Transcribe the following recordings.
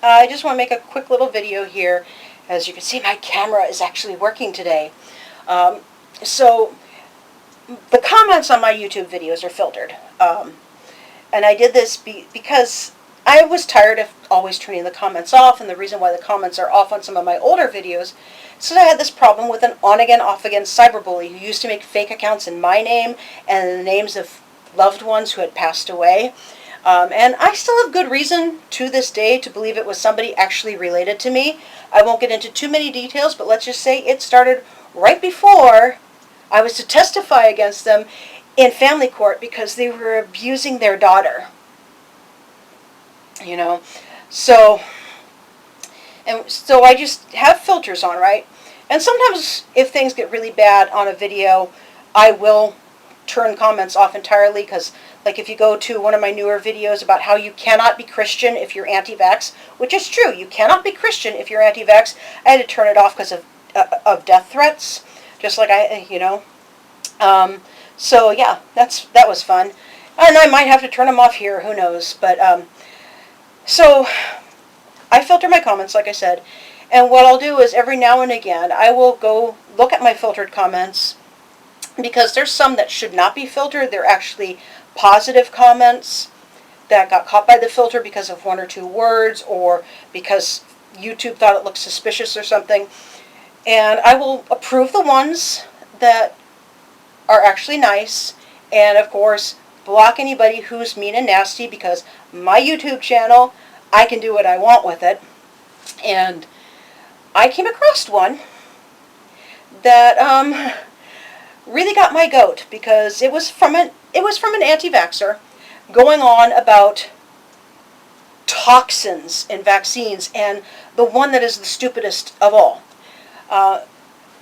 I just want to make a quick little video here. As you can see, my camera is actually working today. So the comments on my YouTube videos are filtered. And I did this because I was tired of always turning the comments off, and the reason why the comments are off on some of my older videos is that I had this problem with an on-again, off-again cyberbully who used to make fake accounts in my name and the names of loved ones who had passed away. And I still have good reason to this day to believe it was somebody actually related to me. I won't get into too many details, but let's just say it started right before I was to testify against them in family court because they were abusing their daughter. You know, so I just have filters on, right? And sometimes if things get really bad on a video, I will turn comments off entirely, because like if you go to one of my newer videos about how you cannot be Christian if you're anti-vax, which is true, you cannot be Christian if you're anti-vax, I had to turn it off because of death threats, just like so yeah, that was fun, and I might have to turn them off here, who knows, but so I filter my comments, like I said, and what I'll do is every now and again I will go look at my filtered comments, because there's some that should not be filtered. They're actually positive comments that got caught by the filter because of one or two words, or because YouTube thought it looked suspicious or something. And I will approve the ones that are actually nice, and of course block anybody who's mean and nasty, because my YouTube channel, I can do what I want with it. And I came across one that really got my goat, because it was from an anti-vaxxer going on about toxins in vaccines, and the one that is the stupidest of all.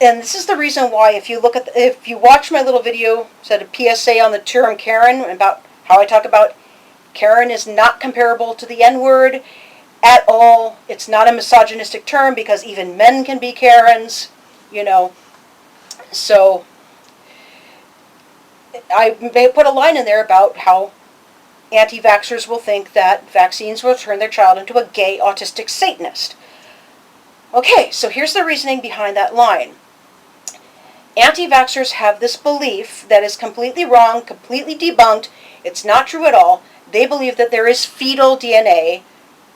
And this is the reason why, if you watch my little video, said a PSA on the term Karen, about how I talk about Karen is not comparable to the N-word at all. It's not a misogynistic term, because even men can be Karens, you know. So I may put a line in there about how anti-vaxxers will think that vaccines will turn their child into a gay autistic Satanist. Okay, so here's the reasoning behind that line. Anti-vaxxers have this belief that is completely wrong, completely debunked. It's not true at all. They believe that there is fetal DNA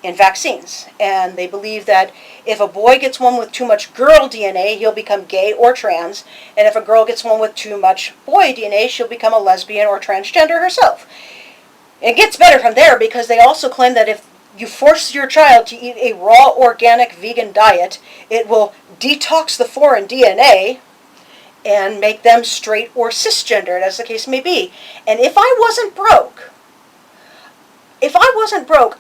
in vaccines, and they believe that if a boy gets one with too much girl DNA, he'll become gay or trans, and if a girl gets one with too much boy DNA, she'll become a lesbian or transgender herself. It gets better from there, because they also claim that if you force your child to eat a raw, organic, vegan diet, it will detox the foreign DNA and make them straight or cisgendered, as the case may be. And if I wasn't broke,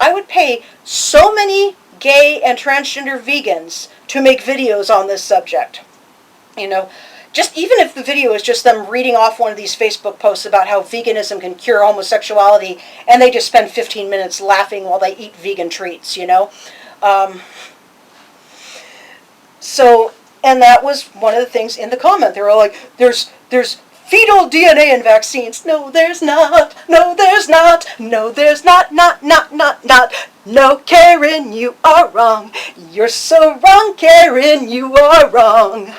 I would pay so many gay and transgender vegans to make videos on this subject. You know, just even if the video is just them reading off one of these Facebook posts about how veganism can cure homosexuality, and they just spend 15 minutes laughing while they eat vegan treats, you know. And that was one of the things in the comment. They were all like, there's fetal DNA in vaccines. No, there's not. No, there's not. No, there's not. Not. No, Karen, you are wrong. You're so wrong, Karen, you are wrong.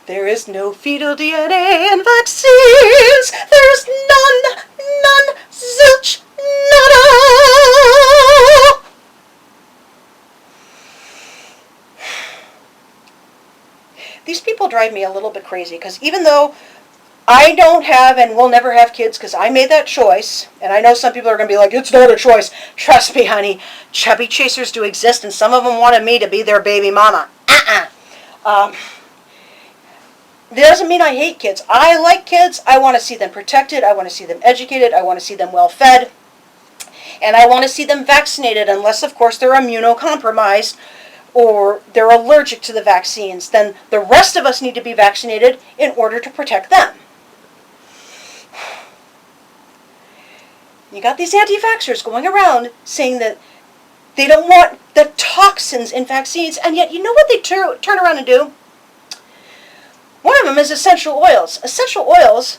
There is no fetal DNA in vaccines. There's none, zilch, nada. These people drive me a little bit crazy, because even though I don't have and will never have kids, because I made that choice, and I know some people are going to be like, it's not a choice. Trust me, honey, chubby chasers do exist, and some of them wanted me to be their baby mama. That doesn't mean I hate kids. I like kids. I want to see them protected. I want to see them educated. I want to see them well fed. And I want to see them vaccinated, unless, of course, they're immunocompromised or they're allergic to the vaccines. Then the rest of us need to be vaccinated in order to protect them. You got these anti-vaxxers going around saying that they don't want the toxins in vaccines, and yet you know what they turn around and do? One of them is essential oils. Essential oils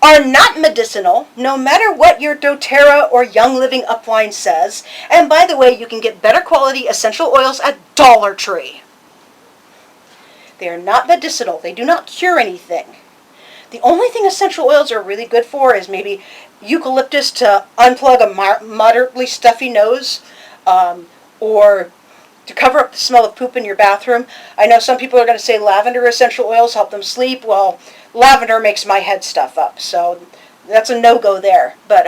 are not medicinal, no matter what your doTERRA or Young Living upline says. And by the way, you can get better quality essential oils at Dollar Tree. They are not medicinal. They do not cure anything. The only thing essential oils are really good for is maybe eucalyptus to unplug a moderately stuffy nose, or to cover up the smell of poop in your bathroom. I know some people are going to say lavender essential oils help them sleep. Well, lavender makes my head stuff up, so that's a no-go there. But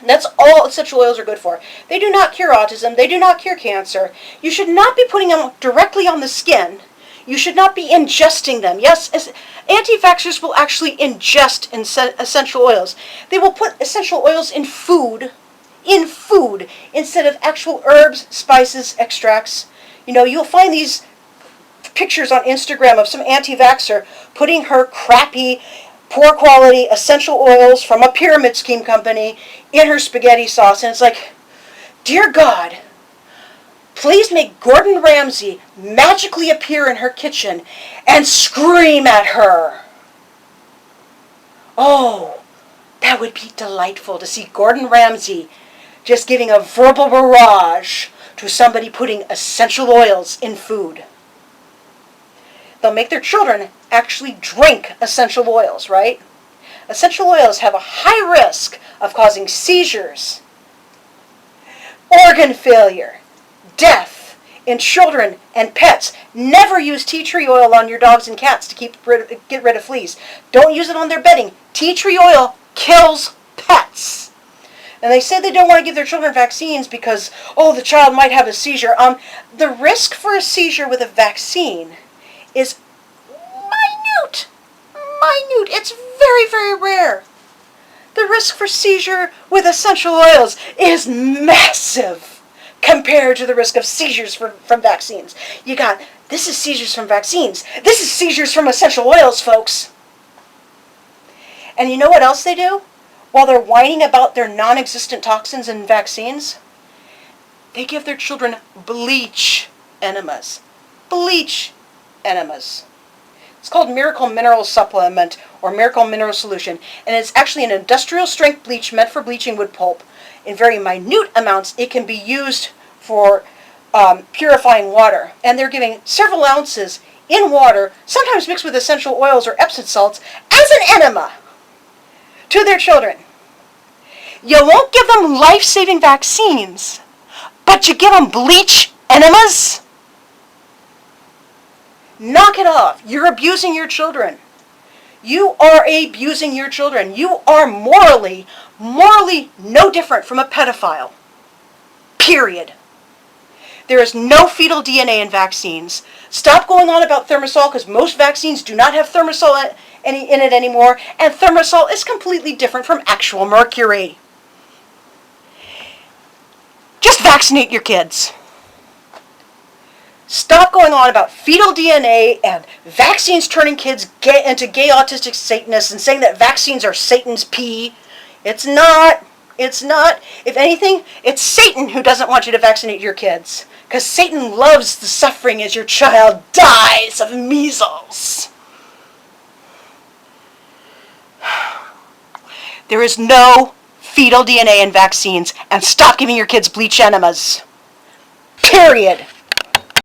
that's all essential oils are good for. They do not cure autism. They do not cure cancer. You should not be putting them directly on the skin. You should not be ingesting them. Yes, anti-vaxxers will actually ingest essential oils. They will put essential oils in food instead of actual herbs, spices, extracts. You know, you'll find these pictures on Instagram of some anti-vaxxer putting her crappy, poor quality essential oils from a pyramid scheme company in her spaghetti sauce. And it's like, dear God, please make Gordon Ramsay magically appear in her kitchen and scream at her. Oh, that would be delightful to see Gordon Ramsay just giving a verbal barrage to somebody putting essential oils in food. They'll make their children actually drink essential oils, right? Essential oils have a high risk of causing seizures, organ failure, death in children and pets. Never use tea tree oil on your dogs and cats to get rid of fleas. Don't use it on their bedding. Tea tree oil kills pets. And they say they don't want to give their children vaccines because, oh, the child might have a seizure. The risk for a seizure with a vaccine is minute. It's very, very rare. The risk for seizure with essential oils is massive compared to the risk of seizures from vaccines. This is seizures from vaccines. This is seizures from essential oils, folks. And you know what else they do? While they're whining about their non-existent toxins in vaccines, they give their children bleach enemas. Bleach enemas. It's called Miracle Mineral Supplement or Miracle Mineral Solution, and it's actually an industrial strength bleach meant for bleaching wood pulp. In very minute amounts, it can be used for purifying water, and they're giving several ounces in water, sometimes mixed with essential oils or Epsom salts, as an enema to their children. You won't give them life-saving vaccines, but you give them bleach enemas? Knock it off. You're abusing your children. You are abusing your children. You are morally no different from a pedophile. Period. There is no fetal DNA in vaccines. Stop going on about thimerosal, because most vaccines do not have thimerosal in it anymore, and thimerosal is completely different from actual mercury. Just vaccinate your kids. Stop going on about fetal DNA and vaccines turning kids into gay autistic Satanists and saying that vaccines are Satan's pee. It's not. It's not. If anything, it's Satan who doesn't want you to vaccinate your kids. Because Satan loves the suffering as your child dies of measles. There is no fetal DNA in vaccines, and stop giving your kids bleach enemas. Period.